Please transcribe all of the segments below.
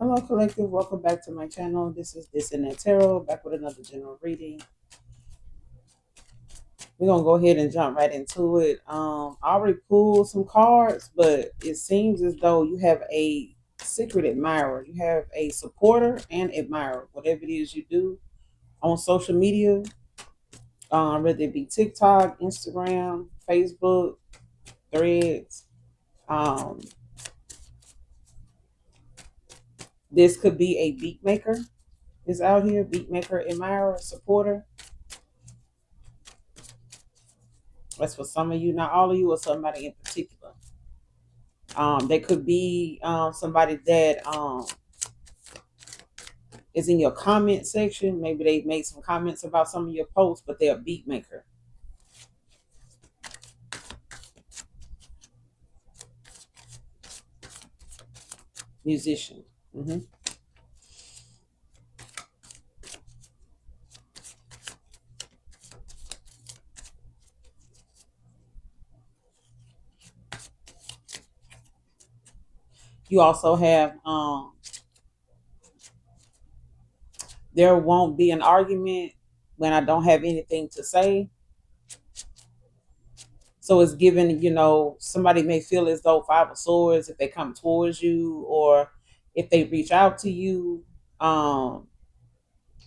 Hello, collective. Welcome back to my channel. This is This and That Tarot, back with another general reading. We're gonna go ahead and jump right into it. I already pulled some cards, but it seems as though you have a secret admirer. You have a supporter and admirer. Whatever it is you do on social media, whether it be TikTok, Instagram, Facebook, Threads. Um, this could be a beat maker. Is out here, beat maker, admirer, supporter. That's for some of you, not all of you, or somebody in particular. They could be somebody that is in your comment section. Maybe they made some comments about some of your posts, but they're a beat maker, musician. hmm You also have there won't be an argument when I don't have anything to say. So it's given, somebody may feel as though Five of Swords, if they come towards you or if they reach out to you, um,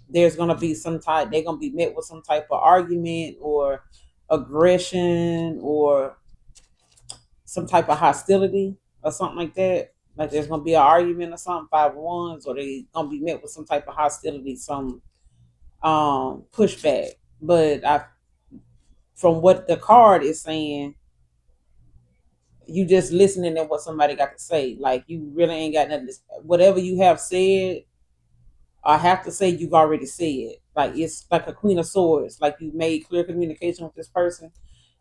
there's gonna be some type they're gonna be met with some type of argument or aggression or some type of hostility or something like that. Like there's gonna be an argument or something, Five of Wands, or they gonna be met with some type of hostility, some pushback. But I from what the card is saying, you just listening to what somebody got to say. Like you really ain't got nothing to, whatever you have said, I have to say you've already said. Like it's like a Queen of Swords. Like you made clear communication with this person.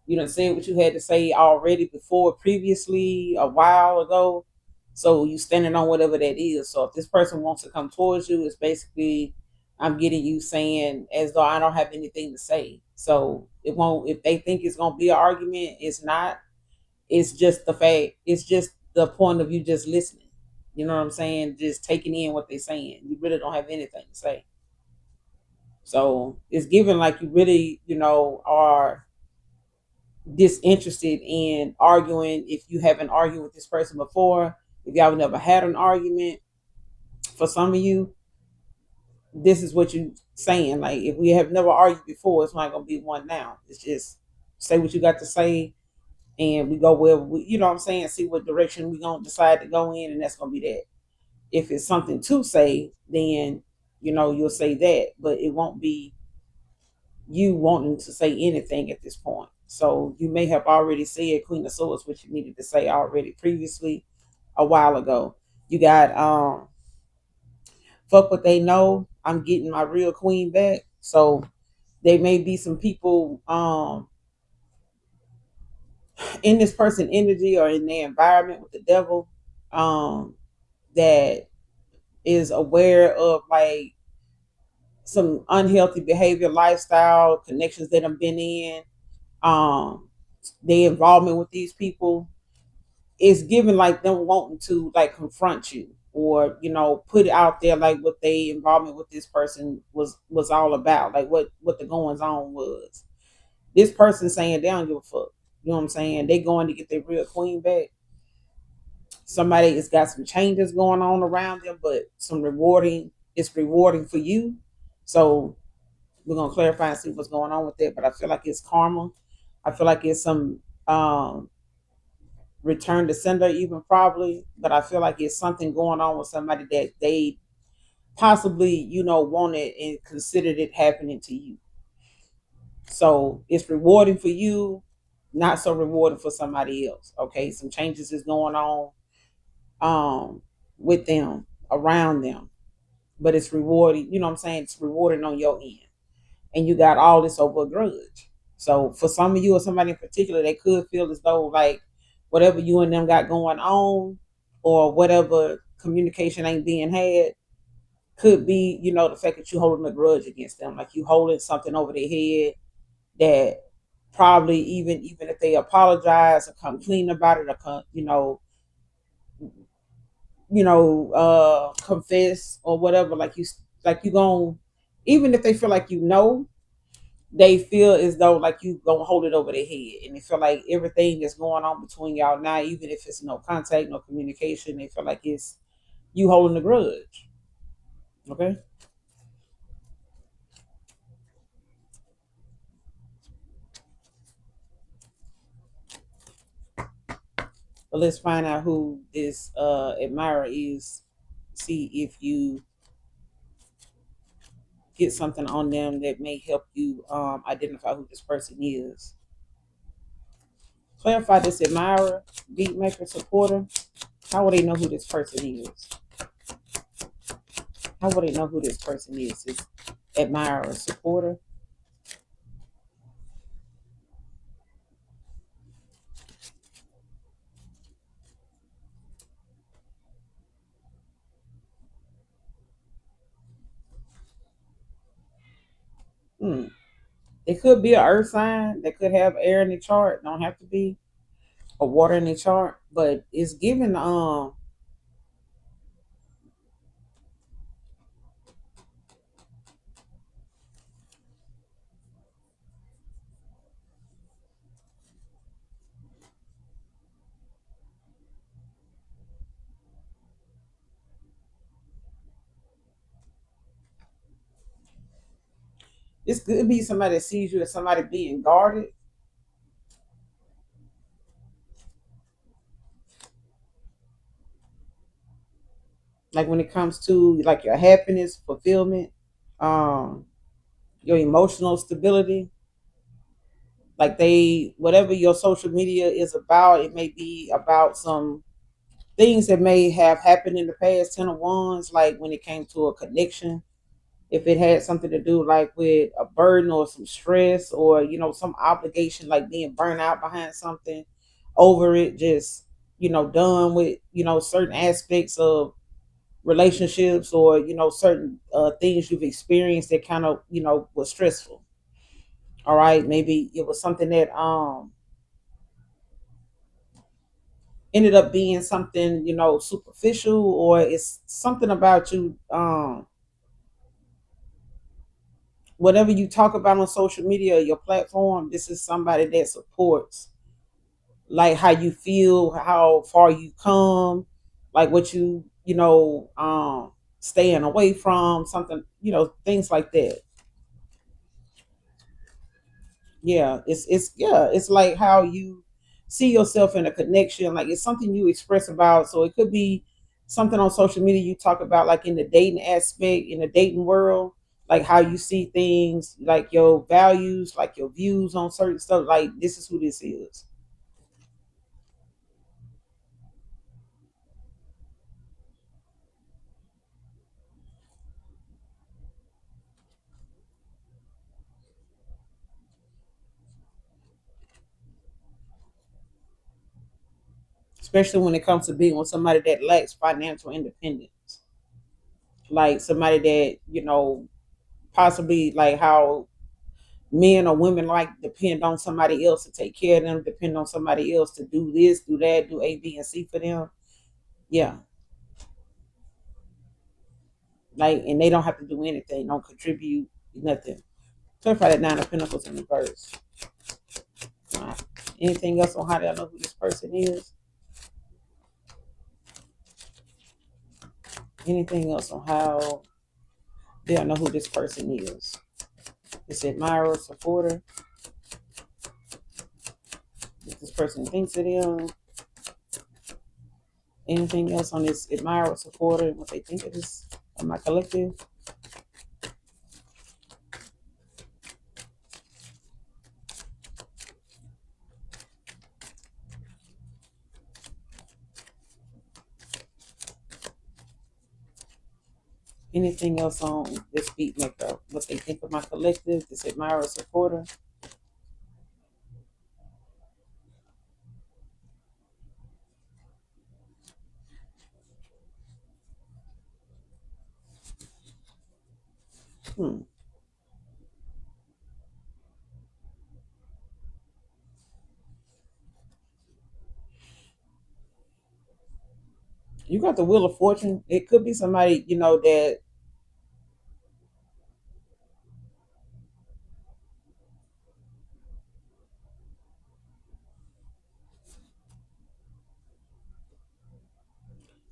You done said what you had to say already before, previously, a while ago. So you standing on whatever that is. So if this person wants to come towards you, it's basically I'm getting you saying as though I don't have anything to say. So it won't. If they think it's gonna be an argument, it's not. It's just the fact. It's just the point of you just listening. You know what I'm saying? Just taking in what they're saying. You really don't have anything to say. So it's given like you really, are disinterested in arguing if you haven't argued with this person before. If y'all never had an argument, for some of you, this is what you saying. Like if we have never argued before, it's not gonna be one now. It's just say what you got to say and we go where we, you know what I'm saying, see what direction we gonna decide to go in, and that's gonna be that. If it's something to say, then you'll say that, but it won't be you wanting to say anything at this point. So you may have already said Queen of Swords what you needed to say already previously a while ago. You got fuck what they know. I'm getting my real queen back. So there may be some people in this person energy or in their environment with the devil um that is aware of like some unhealthy behavior, lifestyle, connections that I've been in, um, their involvement with these people is given like them wanting to like confront you or put it out there like what they involvement with this person was all about, like what the goings on was. This person saying they don't give a fuck. You know what I'm saying? They going to get their real queen back. Somebody has got some changes going on around them, but some rewarding. It's rewarding for you. So we're gonna clarify and see what's going on with that. But I feel like it's karma. I feel like it's some return to sender, even probably. But I feel like it's something going on with somebody that they possibly, wanted and considered it happening to you. So it's rewarding for you, not so rewarding for somebody else. Okay, some changes is going on with them, around them, but it's rewarding. You know what I'm saying? It's rewarding on your end, and you got all this over a grudge. So for some of you or somebody in particular, they could feel as though like whatever you and them got going on, or whatever communication ain't being had, could be the fact that you holding a grudge against them, like you holding something over their head that probably even if they apologize or come clean about it or come, confess or whatever. Like you gon' even if they feel like they feel as though like you gonna hold it over their head, and they feel like everything that's going on between y'all now, even if it's no contact, no communication, they feel like it's you holding a grudge. Okay, but let's find out who this admirer is. See if you get something on them that may help you identify who this person is. Clarify this admirer, beat maker, supporter. How will they know who this person is? How will they know who this person is? This admirer, supporter. Hmm. It could be an earth sign. They could have air in the chart. Don't have to be a water in the chart, but it's given this could be somebody that sees you as somebody being guarded. Like when it comes to like your happiness, fulfillment, um, your emotional stability. Like they whatever your social media is about, it may be about some things that may have happened in the past. 10 of Wands, like when it came to a connection, if it had something to do like with a burden or some stress or some obligation, like being burnt out behind something, over it, just done with certain aspects of relationships, or certain things you've experienced that kind of was stressful. All right, maybe it was something that ended up being something superficial, or it's something about you, whatever you talk about on social media, your platform. This is somebody that supports like how you feel, how far you come, like what staying away from something, things like that. Yeah, it's like how you see yourself in a connection. Like it's something you express about. So it could be something on social media you talk about, like in the dating aspect, in the dating world, like how you see things, like your values, like your views on certain stuff. Like this is who this is. Especially when it comes to being with somebody that lacks financial independence, like somebody that possibly like how men or women like depend on somebody else to take care of them, depend on somebody else to do this, do that, do A, B, and C for them. Yeah, like, and they don't have to do anything, don't contribute nothing. Clarify that Nine of Pentacles in reverse. All right. Anything else on how they know who this person is? Anything else on how they know who this person is? This admirer, supporter. What this person thinks of them. Anything else on this admirer, supporter, and what they think of this of my collective? Anything else on this beat maker? What they think of my collective, this admirer, supporter? Hmm. You got the Wheel of Fortune. It could be somebody, that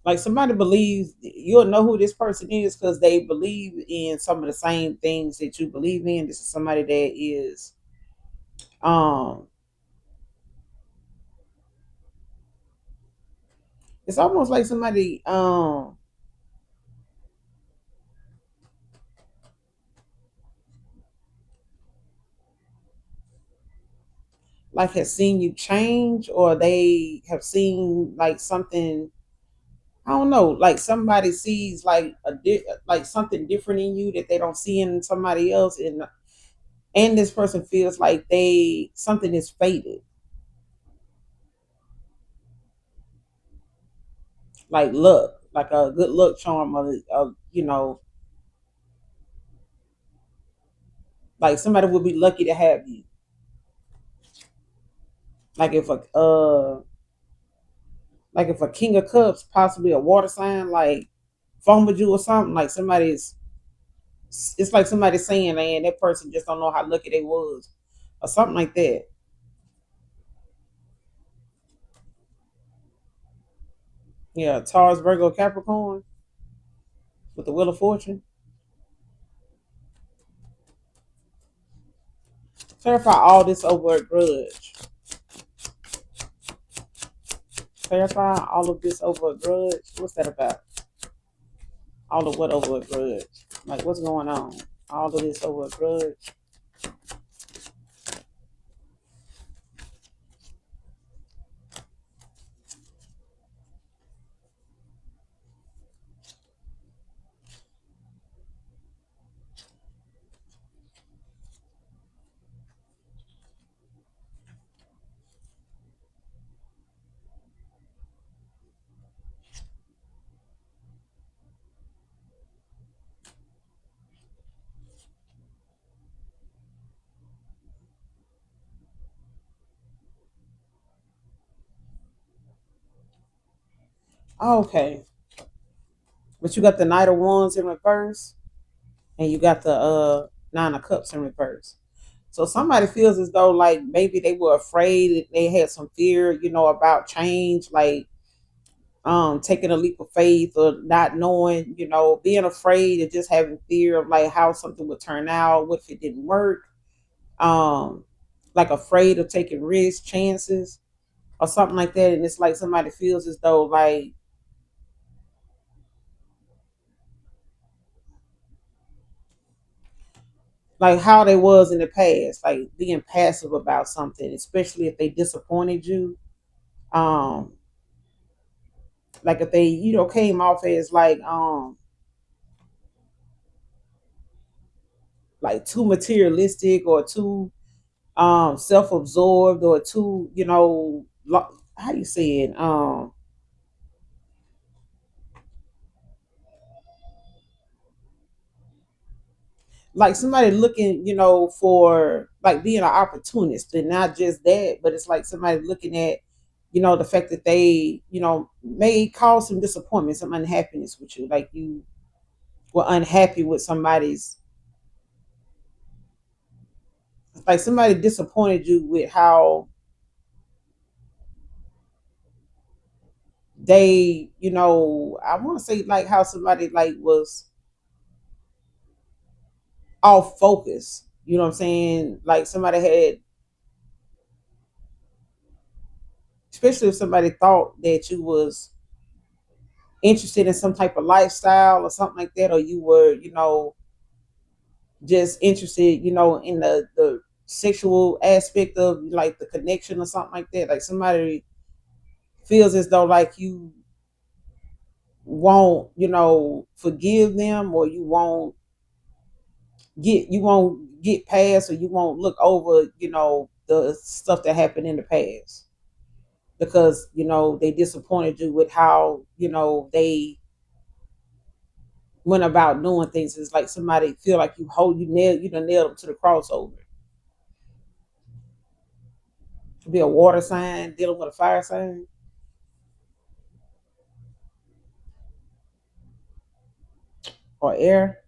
like somebody believes you'll know who this person is because they believe in some of the same things that you believe in. This is somebody that is um it's almost like somebody like has seen you change, or they have seen like something. I don't know, like somebody sees like like something different in you that they don't see in somebody else, and this person feels like they something is faded, like luck, like a good luck charm, or like somebody would be lucky to have you. Like if a king of cups, possibly a water sign, like fumbled you or something, like somebody's it's like somebody saying, man, that person just don't know how lucky they was, or something like that. Yeah, Taurus, Virgo, Capricorn with the Wheel of Fortune. Clarify all this over a grudge. Clarify all of this over a grudge. What's that about? All of what over a grudge? Like what's going on? All of this over a grudge. Okay, but you got the Knight of Wands in reverse, and you got the Nine of Cups in reverse. So somebody feels as though like maybe they were afraid, they had some fear, about change, like taking a leap of faith, or not knowing, being afraid and just having fear of like how something would turn out, what if it didn't work, um like afraid of taking risks, chances, or something like that. And it's like somebody feels as though like how they was in the past, like being passive about something, especially if they disappointed you. um like if they came off as like too materialistic, or too self-absorbed, or too how you say it, like somebody looking, for like being an opportunist, and not just that, but it's like somebody looking at, the fact that they, may cause some disappointment, some unhappiness with you, like you were unhappy with somebody's, like somebody disappointed you with how they, I want to say like how somebody like was off focus. You know what I'm saying? Like somebody had, especially if somebody thought that you was interested in some type of lifestyle or something like that, or you were, just interested, in the sexual aspect of like the connection or something like that. Like somebody feels as though like you won't, forgive them, or you won't get past, or you won't look over, the stuff that happened in the past, because they disappointed you with how they went about doing things. It's like somebody feel like you done nailed them to the crossover. Could be a water sign dealing with a fire sign. or air,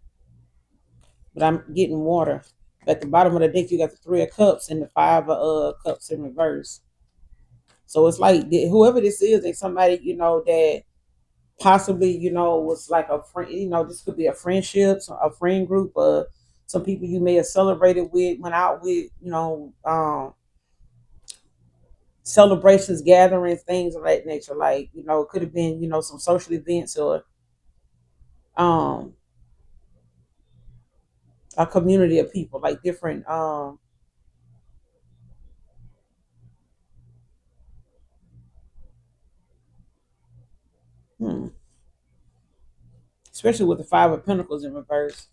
but I'm getting water. At the bottom of the deck, you got the three of cups and the five of cups in reverse. So it's like whoever this is, they somebody that possibly was like a friend. This could be a friendship, a friend group, some people you may have celebrated with, went out with, celebrations, gatherings, things of that nature. Like it could have been some social events or um a community of people, like different hmm, especially with the five of pentacles in reverse.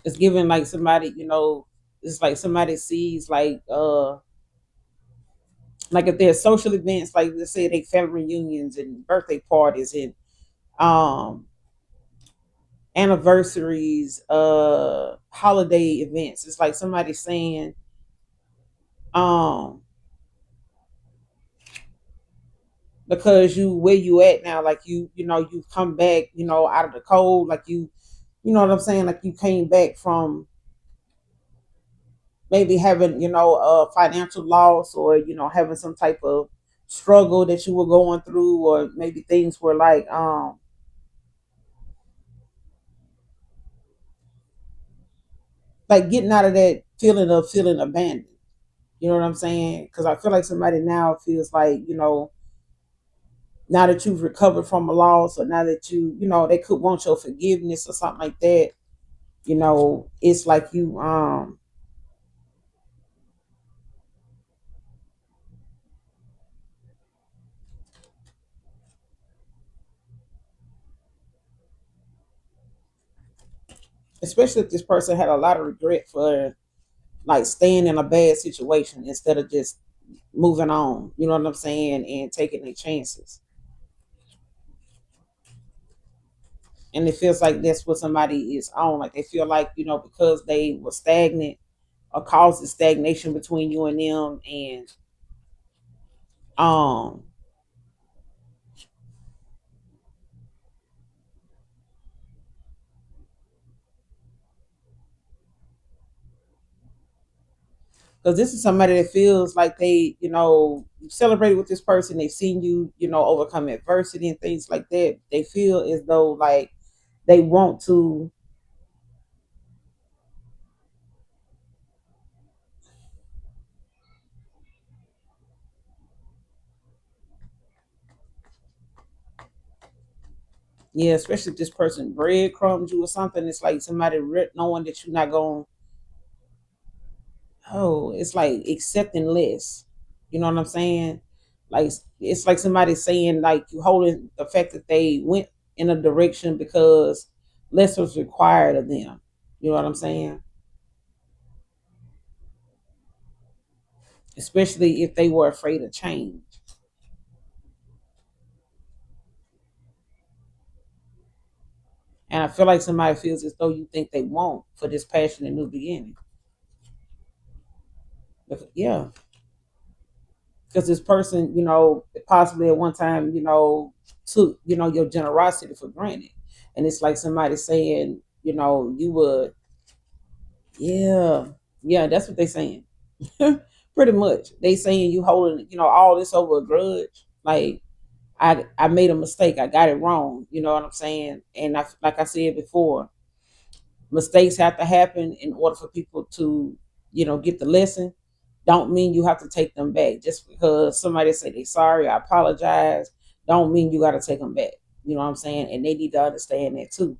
It's giving like somebody, it's like somebody sees like if there's social events, like let's say they family reunions and birthday parties and um anniversaries, holiday events. It's like somebody saying, um, because you where you at now, like you've come back, out of the cold, like you know what I'm saying, like you came back from maybe having a financial loss, or having some type of struggle that you were going through, or maybe things were like getting out of that feeling of feeling abandoned. You know what I'm saying? Because I feel like somebody now feels like now that you've recovered from a loss, or now that they could want your forgiveness or something like that. It's like you especially if this person had a lot of regret for like staying in a bad situation instead of just moving on, you know what I'm saying, and taking their chances. And it feels like that's what somebody is on. Like they feel like, because they were stagnant or caused stagnation between you and them, and um because this is somebody that feels like they, celebrated with this person. They've seen you, overcome adversity and things like that. They feel as though like they want to, yeah, especially if this person breadcrumbs you or something. It's like somebody knowing that you're not going, oh, it's like accepting less. You know what I'm saying? Like it's like somebody saying like you holding the fact that they went in a direction because less was required of them. You know what I'm saying? Especially if they were afraid of change. And I feel like somebody feels as though you think they won't for this passionate new beginning. Yeah, because this person, possibly at one time, took, your generosity for granted. And it's like somebody saying, you would, yeah, yeah, that's what they saying. Pretty much. They saying you holding, all this over a grudge. Like, I made a mistake. I got it wrong. You know what I'm saying? And like I said before, mistakes have to happen in order for people to get the lesson. Don't mean you have to take them back. Just because somebody say they sorry, I apologize, don't mean you got to take them back. You know what I'm saying? And they need to understand that too,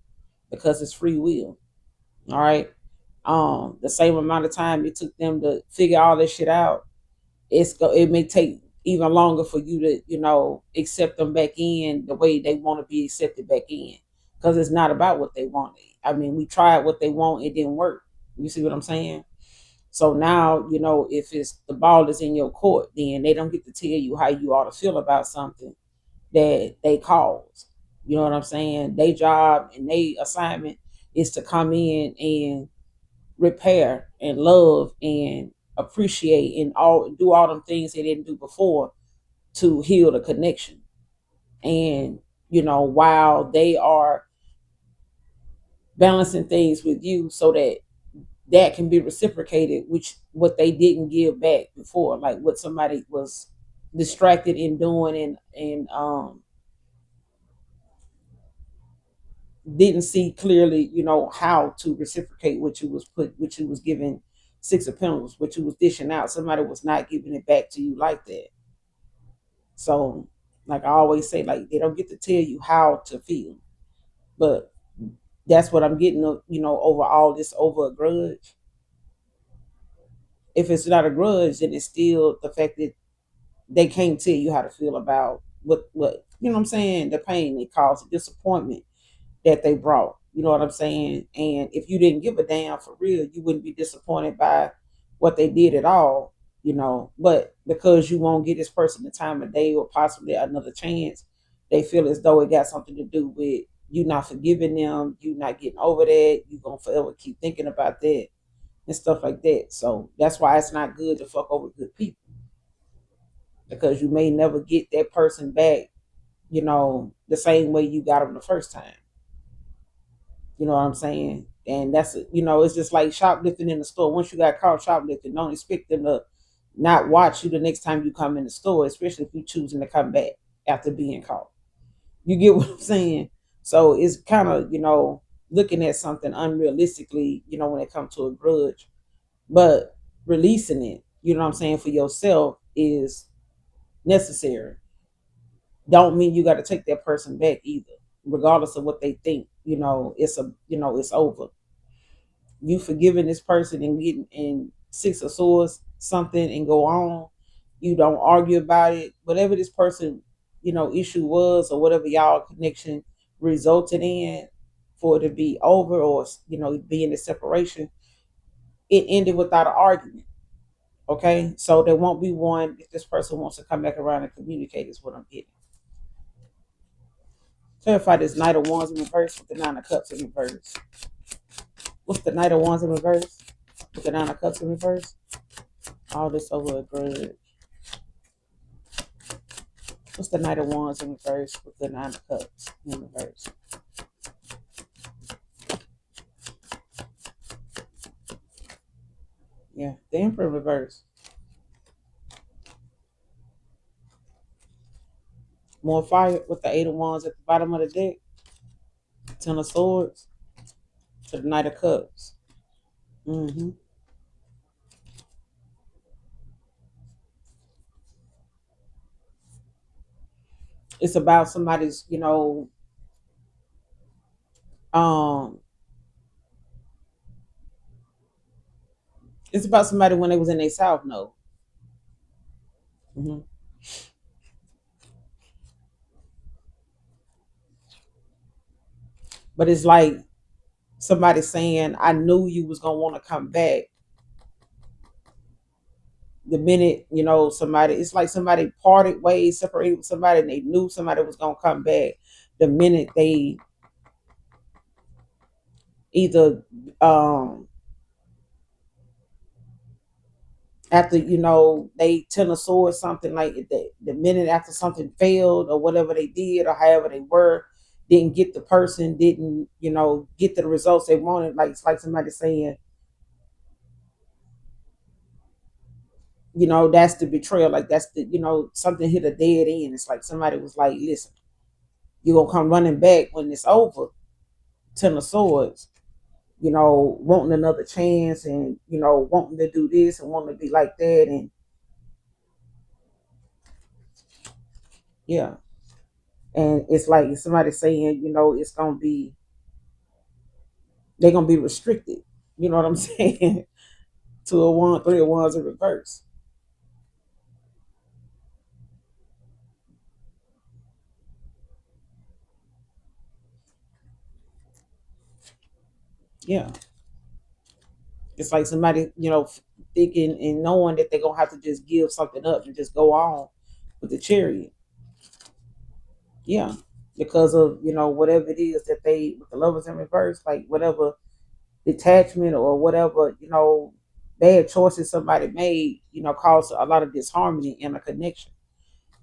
because it's free will. All right. The same amount of time it took them to figure all this shit out, it may take even longer for you to accept them back in the way they want to be accepted back in, because it's not about what they want. I mean, we tried what they want, it didn't work. You see what I'm saying? So now, if it's the ball is in your court, then they don't get to tell you how you ought to feel about something that they caused. You know what I'm saying? Their job and their assignment is to come in and repair and love and appreciate and all do all them things they didn't do before to heal the connection. And while they are balancing things with you so that that can be reciprocated, which what they didn't give back before, like what somebody was distracted in doing and didn't see clearly, how to reciprocate what you was giving six of pentacles, what you was dishing out. Somebody was not giving it back to you like that. So, like I always say, like they don't get to tell you how to feel, but that's what I'm getting, over all this over a grudge. If it's not a grudge, then it's still the fact that they can't tell you how to feel about what what I'm saying, the pain they caused, the disappointment that they brought. You know what I'm saying? And if you didn't give a damn for real, you wouldn't be disappointed by what they did at all. But because you won't give this person the time of day or possibly another chance, they feel as though it got something to do with you not forgiving them, you not getting over that, you gonna forever keep thinking about that and stuff like that. So that's why it's not good to fuck over good people, because you may never get that person back, the same way you got them the first time. You know what I'm saying? And it's just like shoplifting in the store. Once you got caught shoplifting, don't expect them to not watch you the next time you come in the store, especially if you're choosing to come back after being caught. You get what I'm saying? So it's kind of, looking at something unrealistically, when it comes to a grudge. But releasing it, you know what I'm saying, for yourself is necessary. Don't mean you got to take that person back either, regardless of what they think. It's over. You forgiving this person and getting in six of swords something and go on. You don't argue about it. Whatever this person, issue was, or whatever y'all connection resulted in, for it to be over, or be in a separation, it ended without an argument. Okay, so there won't be one if this person wants to come back around and communicate. Is what I'm getting. Clarify this Knight of Wands in reverse with the Nine of Cups in reverse. What's the Knight of Wands in reverse with the Nine of Cups in reverse? All this over a grudge. What's the Knight of Wands in reverse with the Nine of Cups in reverse? Yeah, the Emperor in reverse. More fire with the Eight of Wands at the bottom of the deck. Ten of Swords to the Knight of Cups. Mm-hmm. It's about somebody's, um, it's about somebody when they was in their South Node. Mm-hmm. But it's like somebody saying, "I knew you was gonna want to come back." The minute somebody, it's like somebody parted ways, separated with somebody, and they knew somebody was gonna come back. The minute they either after they tell a sword something, like the minute after something failed or whatever they did or however they were, didn't get the person, didn't get the results they wanted. Like it's like somebody saying, that's the betrayal. Like that's the something hit a dead end. It's like somebody was like, listen, you're gonna come running back when it's over. Ten of Swords, wanting another chance and wanting to do this and wanting to be like that, and yeah. And it's like somebody saying, it's gonna be, they're gonna be restricted. You know what I'm saying? To a one, three of wands in reverse. Yeah. It's like somebody, thinking and knowing that they're gonna have to just give something up and just go on with the Chariot. Yeah. Because of, whatever it is that they, with the lovers in reverse, like whatever detachment or whatever, bad choices somebody made, cause a lot of disharmony in a connection.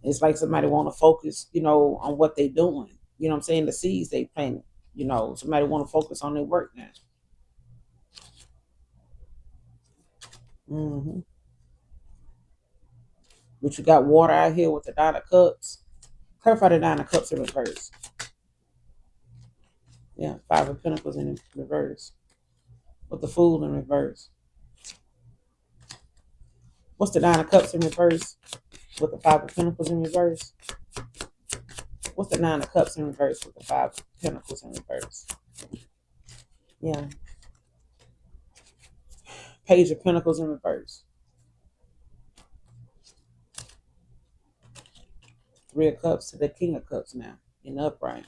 It's like somebody want to focus, on what they're doing. you know what I'm saying, the seeds they planted. You know, somebody want to focus on their work now. Hmm. But you got water out here with the Nine of Cups. Clarify the Nine of Cups in reverse. Yeah, Five of Pentacles in reverse. With the Fool in reverse. What's the Nine of Cups in reverse? With the Five of Pentacles in reverse. What's the Nine of Cups in reverse with the Five of Pentacles in reverse? Yeah. Page of Pentacles in reverse. Three of Cups to the King of Cups now in the upright.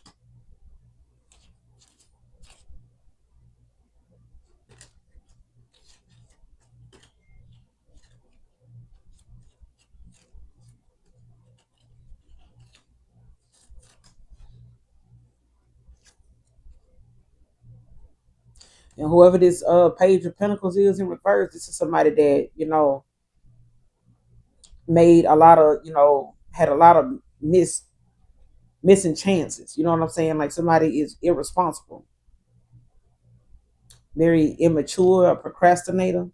And whoever this Page of Pentacles is in reverse, this is somebody that, you know, made a lot of, you know, had a lot of missing chances. You know what I'm saying? Like somebody is irresponsible, very immature, a procrastinator.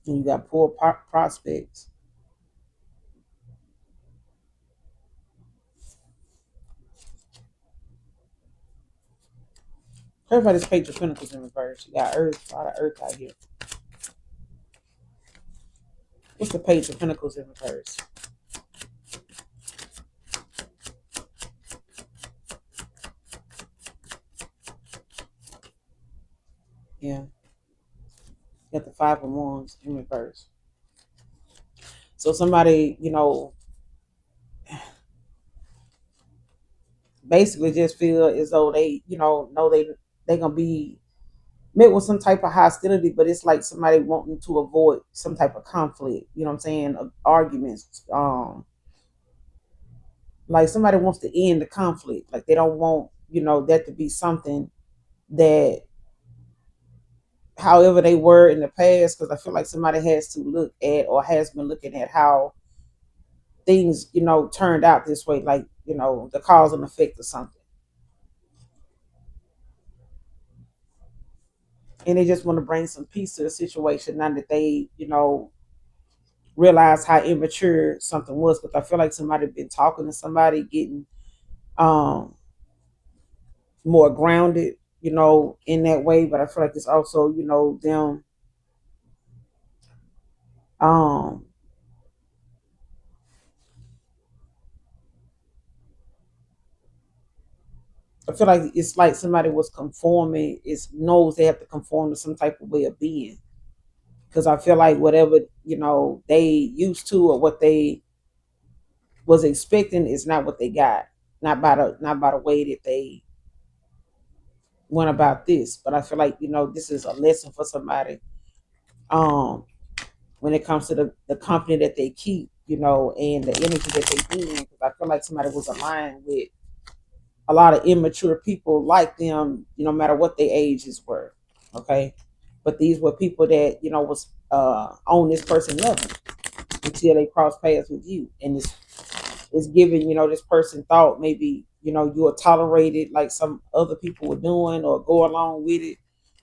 And you got poor prospects. Everybody's Page of Pentacles in reverse. You got Earth, a lot of Earth out here. What's the Page of Pentacles in reverse? Yeah, you got the Five of Wands in reverse. So somebody, you basically just feel as though they, know they gonna be met with some type of hostility, but it's like somebody wanting to avoid some type of conflict. You know what I'm saying? Arguments. Like somebody wants to end the conflict. Like they don't want, that to be something that, however they were in the past, because I feel like somebody has to look at or has been looking at how things, turned out this way, like, the cause and effect of something. And they just want to bring some peace to the situation now that they, realize how immature something was. But I feel like somebody been talking to somebody, getting um more grounded, in that way. But I feel like it's also, them um I feel like it's like somebody was conforming, is knows they have to conform to some type of way of being. Because I feel like whatever, they used to, or what they was expecting is not what they got. Not by the way that they went about this. But I feel like, this is a lesson for somebody, um when it comes to the company that they keep, and the energy that they be in. Because I feel like somebody was aligned with a lot of immature people like them, no matter what their ages were. Okay. But these were people that, was on this person level until they cross paths with you. And it's giving, this person thought maybe, you were tolerated like some other people were doing, or go along with it,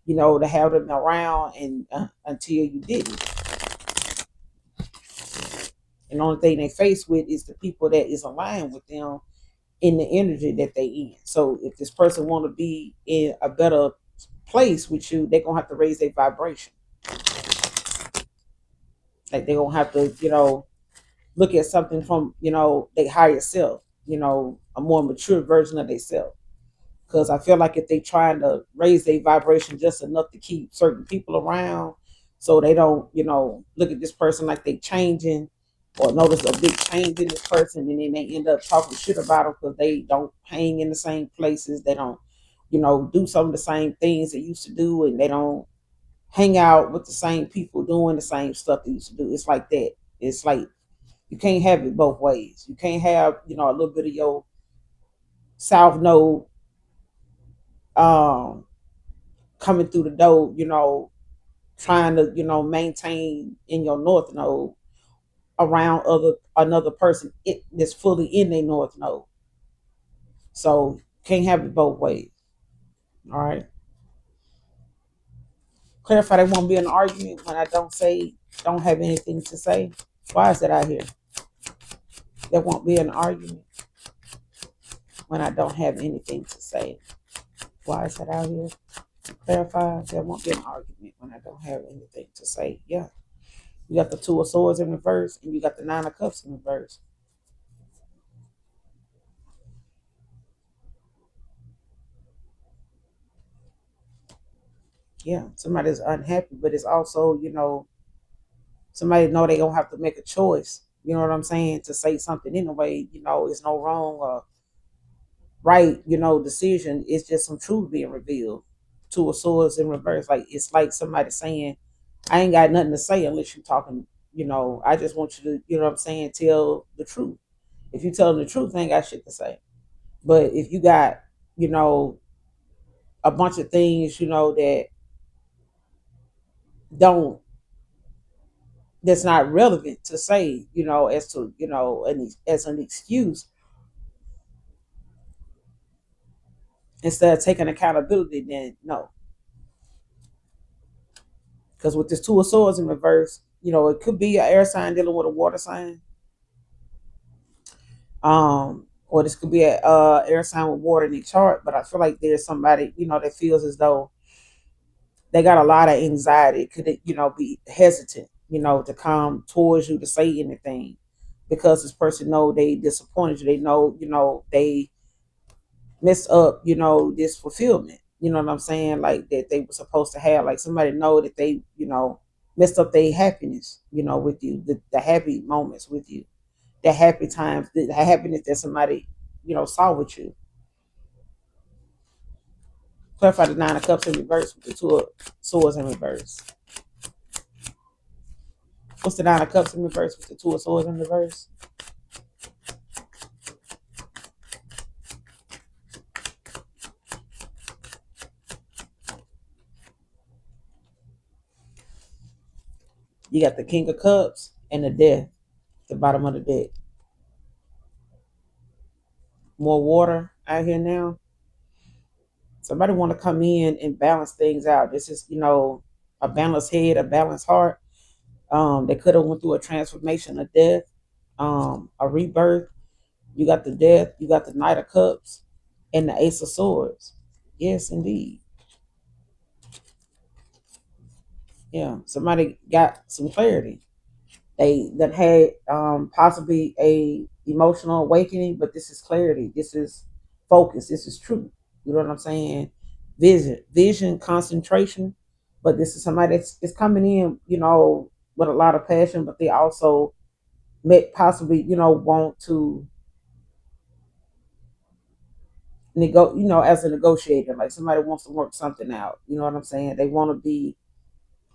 to have them around, and until you didn't. And the only thing they face with is the people that is aligned with them in the energy that they in. So if this person want to be in a better place with you, they're gonna have to raise their vibration. Like they're gonna have to, look at something from, their higher self, a more mature version of themselves. Because I feel like if they trying to raise their vibration just enough to keep certain people around, so they don't, look at this person like they changing, or notice a big change in this person, and then they end up talking shit about them because they don't hang in the same places. They don't, do some of the same things they used to do, and they don't hang out with the same people doing the same stuff they used to do. It's like that. It's like you can't have it both ways. You can't have, a little bit of your south node um coming through the door, trying to, maintain in your north node around another person that's fully in their north node. So can't have it both ways. All right. Clarify, there won't be an argument when I don't have anything to say. Why is that out here? There won't be an argument when I don't have anything to say. Why is that out here? Clarify, there won't be an argument when I don't have anything to say. Yeah. You got the two of swords in reverse and you got the nine of cups in reverse. Yeah. Somebody's unhappy, but it's also, somebody know they don't have to make a choice. You know what I'm saying? To say something anyway, it's no wrong or right, decision. It's just some truth being revealed. Two of swords in reverse. Like it's like somebody saying, I ain't got nothing to say unless you're talking, I just want you to, what I'm saying, tell the truth. If you tell them the truth, they ain't got shit to say. But if you got, you know, a bunch of things, that don't that's not relevant to say, as to, as an excuse, instead of taking accountability, then no. Because with this two of swords in reverse, it could be an air sign dealing with a water sign. Or this could be a air sign with water in the chart, but I feel like there's somebody, that feels as though they got a lot of anxiety, could, be hesitant, to come towards you to say anything because this person know they disappointed you. They know, they messed up, this fulfillment. You know what I'm saying? Like that they were supposed to have. Like somebody know that they, messed up their happiness, with you, the happy moments with you, the happy times, the happiness that somebody, saw with you. Clarify the nine of cups in reverse with the two of swords in reverse. What's the nine of cups in reverse with the two of swords in reverse? You got the king of cups and the death, the bottom of the deck. More water out here now. Somebody want to come in and balance things out. This is, a balanced head, a balanced heart. They could have went through a transformation, a death, a rebirth. You got the death, you got the knight of cups, and the ace of swords. Yes, indeed. Yeah, somebody got some clarity. They that had possibly a emotional awakening, but this is clarity. This is focus. This is truth. You know what I'm saying? Vision, concentration. But this is somebody that's is coming in, with a lot of passion, but they also may possibly, want to as a negotiator. Like somebody wants to work something out. You know what I'm saying? They want to be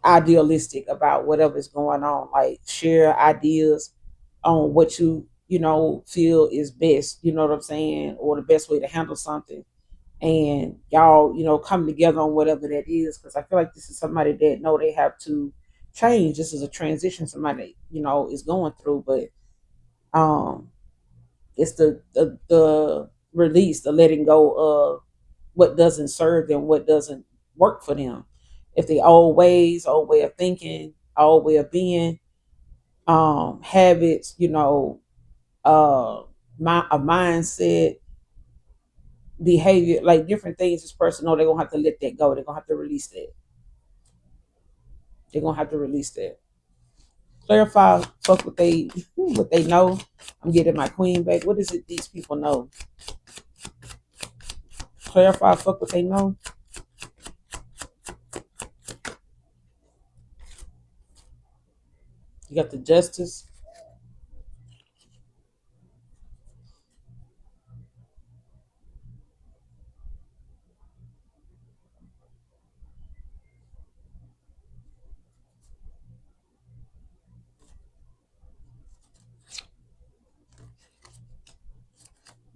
idealistic about whatever's going on, like share ideas on what feel is best, you know what I'm saying, or the best way to handle something, and y'all come together on whatever that is, because I feel like this is somebody that know they have to change. This is a transition somebody is going through, but um it's the release, the letting go of what doesn't serve them, what doesn't work for them. If the old ways, old way of thinking, old way of being, habits, a mindset, behavior, like different things, this person know they're gonna have to let that go. They're gonna have to release that. They're gonna have to release that. Clarify, fuck what they what they know. I'm getting my queen back. What is it these people know? Clarify, fuck what they know. You got the justice.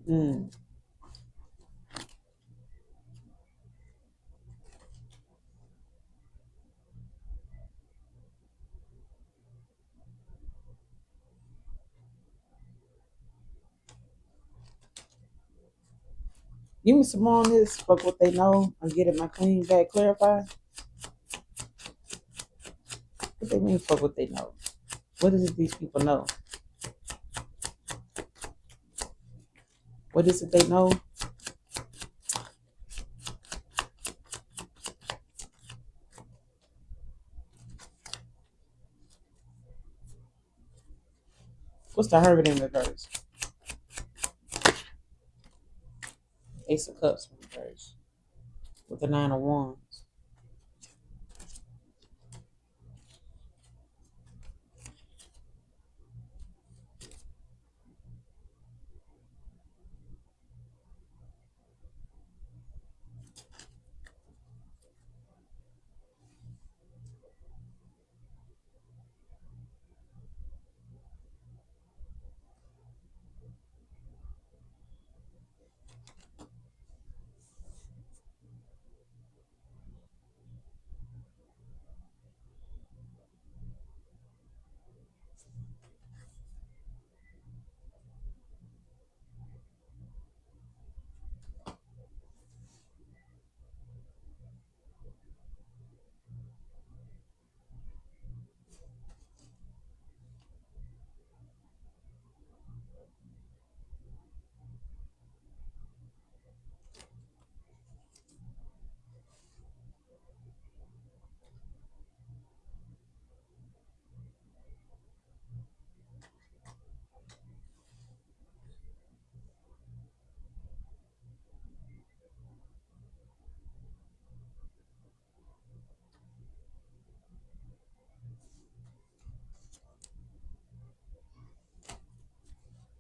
Mm. Give me some more on this. Fuck what they know. I'm getting my clean back clarified. What they mean? Fuck what they know. What is it these people know? What is it they know? What's the Hermit in reverse? Ace of Cups in reverse with the Nine of Wands.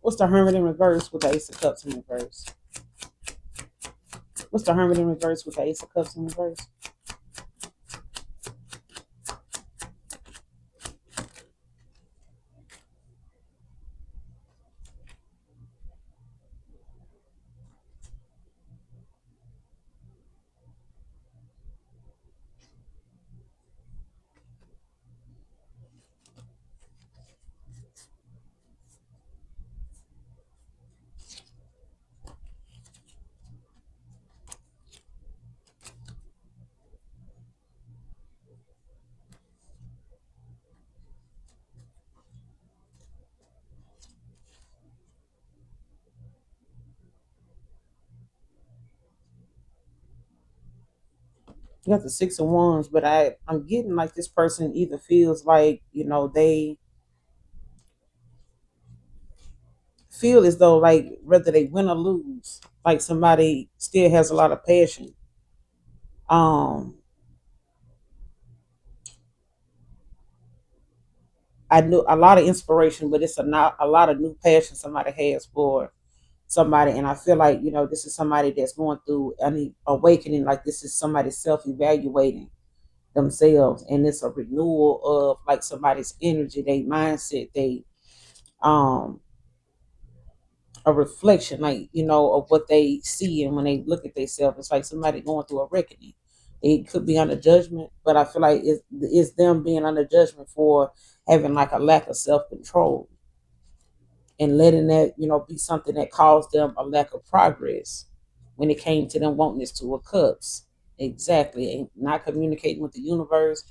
What's the Hermit in reverse with the Ace of Cups in reverse? What's the Hermit in reverse with the Ace of Cups in reverse? You got the Six of Wands, but I'm getting like this person either feels like they feel as though like whether they win or lose, like somebody still has a lot of passion. Um, I knew a lot of inspiration, but it's not a lot of new passion somebody has for somebody, and I feel like this is somebody that's going through an awakening. Like this is somebody self-evaluating themselves, and it's a renewal of like somebody's energy, their mindset, they um a reflection, like of what they see, and when they look at themselves, it's like somebody going through a reckoning. They could be under judgment, but I feel like it's them being under judgment for having like a lack of self-control and letting that be something that caused them a lack of progress when it came to them wanting this Two of Cups. Exactly, and not communicating with the universe,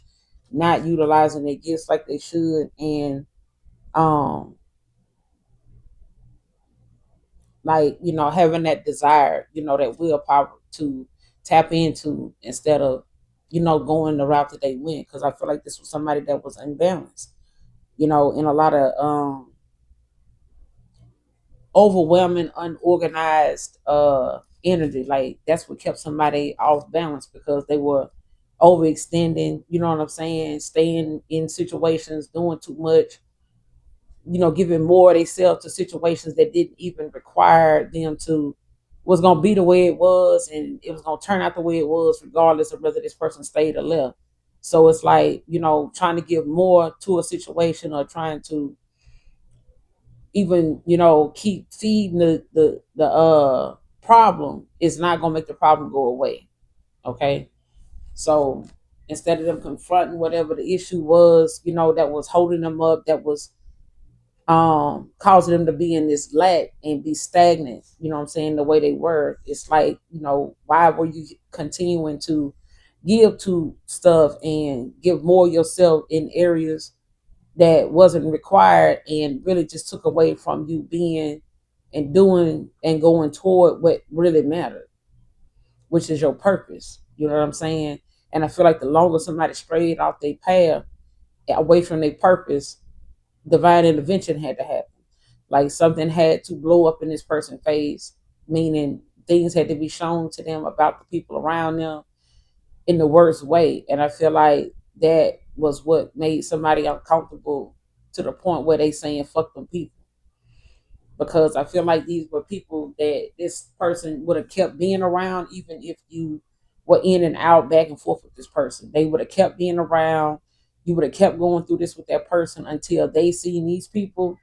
not utilizing their gifts like they should, and um like having that desire, that willpower to tap into instead of going the route that they went, because I feel like this was somebody that was unbalanced, in a lot of overwhelming unorganized energy. Like that's what kept somebody off balance, because they were overextending, you know what I'm saying, staying in situations, doing too much, giving more of themselves to situations that didn't even require them to, was gonna be the way it was, and it was gonna turn out the way it was, regardless of whether this person stayed or left. So it's like, trying to give more to a situation, or trying to even keep feeding the problem is not gonna make the problem go away. Okay, so instead of them confronting whatever the issue was, that was holding them up, that was causing them to be in this lack and be stagnant, what I'm saying, the way they were, it's like, why were you continuing to give to stuff and give more yourself in areas that wasn't required and really just took away from you being and doing and going toward what really mattered, which is your purpose. You know what I'm saying? And I feel like the longer somebody strayed off their path away from their purpose, divine intervention had to happen. Like something had to blow up in this person's face, meaning things had to be shown to them about the people around them in the worst way. And I feel like that was what made somebody uncomfortable to the point where they saying fuck them people. Because I feel like these were people that this person would have kept being around even if you were in and out back and forth with this person. They would have kept being around. You would have kept going through this with that person until they seen these people,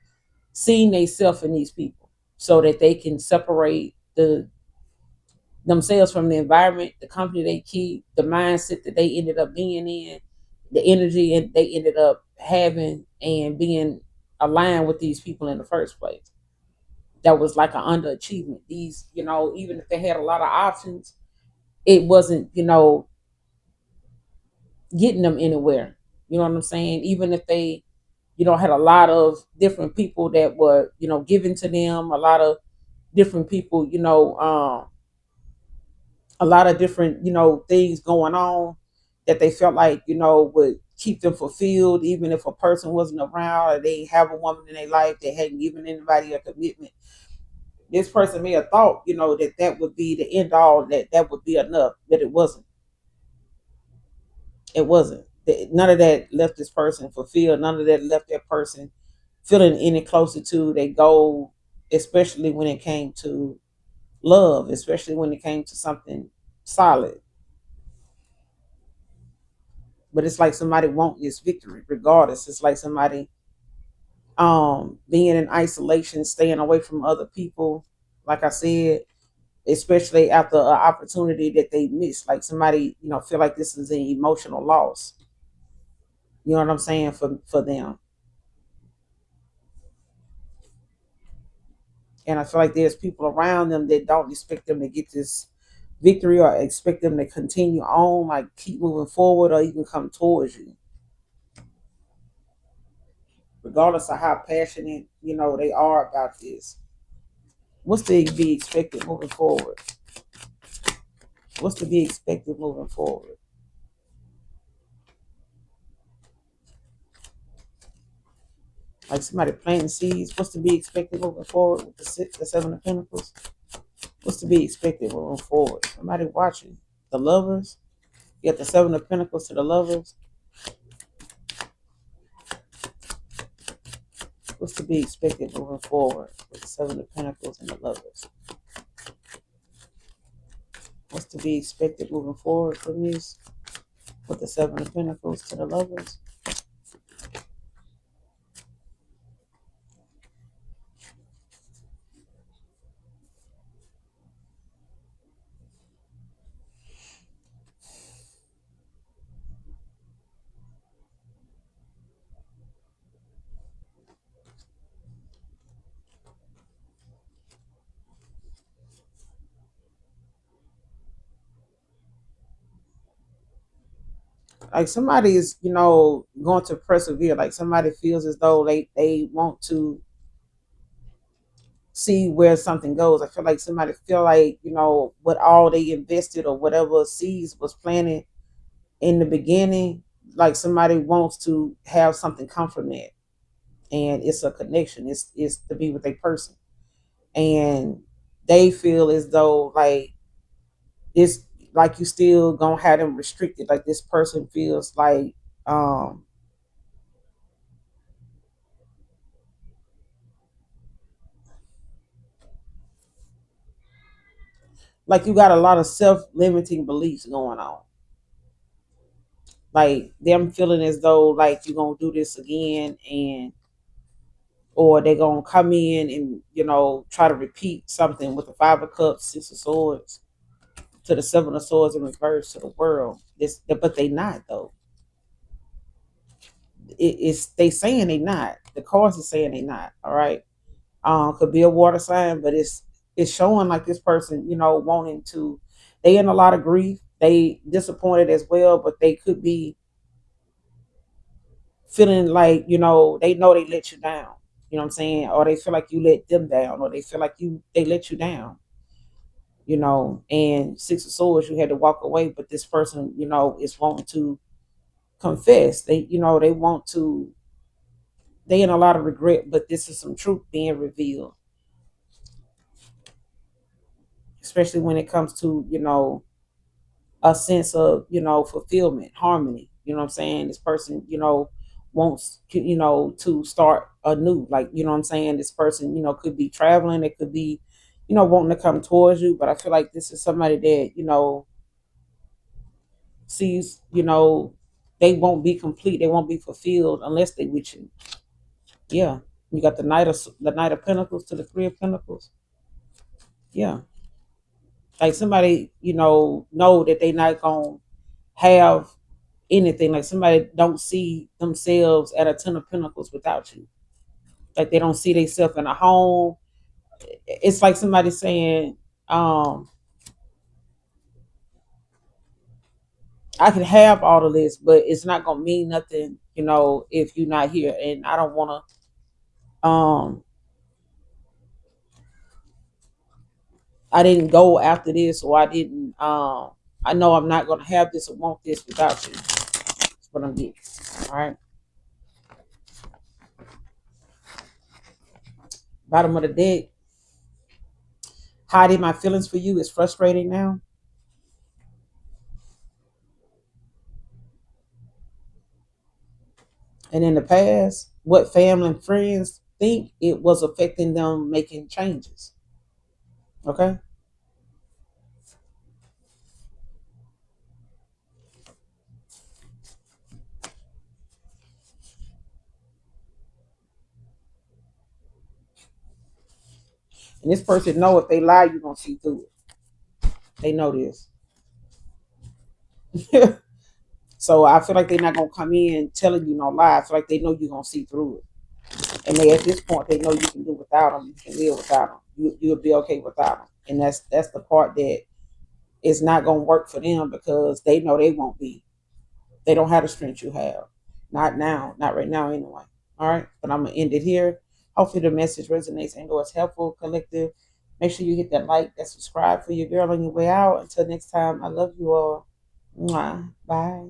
seen themselves in these people, so that they can separate themselves from the environment, the company they keep, the mindset that they ended up being in, the energy and they ended up having and being aligned with these people in the first place. That was like an underachievement. These, even if they had a lot of options, it wasn't, getting them anywhere. You know what I'm saying? Even if they, had a lot of different people that were, given to them, a lot of different people, a lot of different, things going on that they felt like, would keep them fulfilled, even if a person wasn't around or they have a woman in their life, they hadn't given anybody a commitment. This person may have thought, that that would be the end all, that that would be enough, but it wasn't. It wasn't. None of that left this person fulfilled. None of that left that person feeling any closer to their goal, especially when it came to love, especially when it came to something solid. But it's like somebody wanting this victory regardless. It's like somebody being in isolation, staying away from other people, like I said, especially after an opportunity that they missed. Like somebody, feel like this is an emotional loss. You know what I'm saying, for them. And I feel like there's people around them that don't expect them to get this victory or expect them to continue on, like keep moving forward or even come towards you, regardless of how passionate, they are about this. What's to be expected moving forward? What's to be expected moving forward? Like somebody planting seeds. What's to be expected moving forward with the Seven of Pentacles? What's to be expected moving forward? Somebody watching. The Lovers. You got the Seven of Pentacles to the Lovers. What's to be expected moving forward with the Seven of Pentacles and the Lovers? What's to be expected moving forward from this with the Seven of Pentacles to the Lovers? Like somebody is, going to persevere. Like somebody feels as though they want to see where something goes. I feel like somebody feel like, what all they invested or whatever seeds was planted in the beginning, like somebody wants to have something come from that. And it's a connection. It's to be with a person. And they feel as though like it's like you still gonna have them restricted. Like this person feels um like you got a lot of self-limiting beliefs going on. Like them feeling as though like you're gonna do this again and or they gonna come in and try to repeat something with the Five of Cups, Six of Swords to the Seven of Swords in reverse to the world. But they not though. It's they saying they not. The cards is saying they not. All right. Could be a water sign, but it's showing like this person, wanting to. They in a lot of grief. They disappointed as well, but they could be feeling like they know they let you down. You know what I'm saying? Or they feel like you let them down, or they feel like they let you down. And Six of Swords, you had to walk away, but this person, is wanting to confess. They want to. They in a lot of regret, but this is some truth being revealed, especially when it comes to a sense of fulfillment, harmony. You know what I'm saying? This person wants to start anew. Like what I'm saying, this person could be traveling. It could be wanting to come towards you. But I feel like this is somebody that sees they won't be complete. They won't be fulfilled unless they with you. Yeah, you got the Knight of Pentacles to the Three of Pentacles. Yeah, like somebody know that they not gonna have anything. Like somebody don't see themselves at a Ten of Pentacles without you. Like they don't see themselves in a home. It's like somebody saying, I can have all of this, but it's not gonna mean nothing, if you're not here. And I don't wanna I didn't go after this, or I didn't I know I'm not gonna have this or want this without you. That's what I'm getting. All right. Bottom of the deck. Hiding my feelings for you is frustrating now. And in the past, what family and friends think it was affecting them making changes. Okay. And this person know if they lie, you're gonna see through it. They know this. So I feel like they're not gonna come in telling you no lie. I feel like they know you're gonna see through it. And they at this point they know you can do without them. You can live without them. You'll be okay without them. And that's the part that is not gonna work for them because they know they won't be. They don't have the strength you have. Not now. Not right now anyway. All right. But I'm gonna end it here. Hopefully the message resonates and or it's helpful, collective. Make sure you hit that like, that subscribe for your girl on your way out. Until next time, I love you all. Mwah. Bye.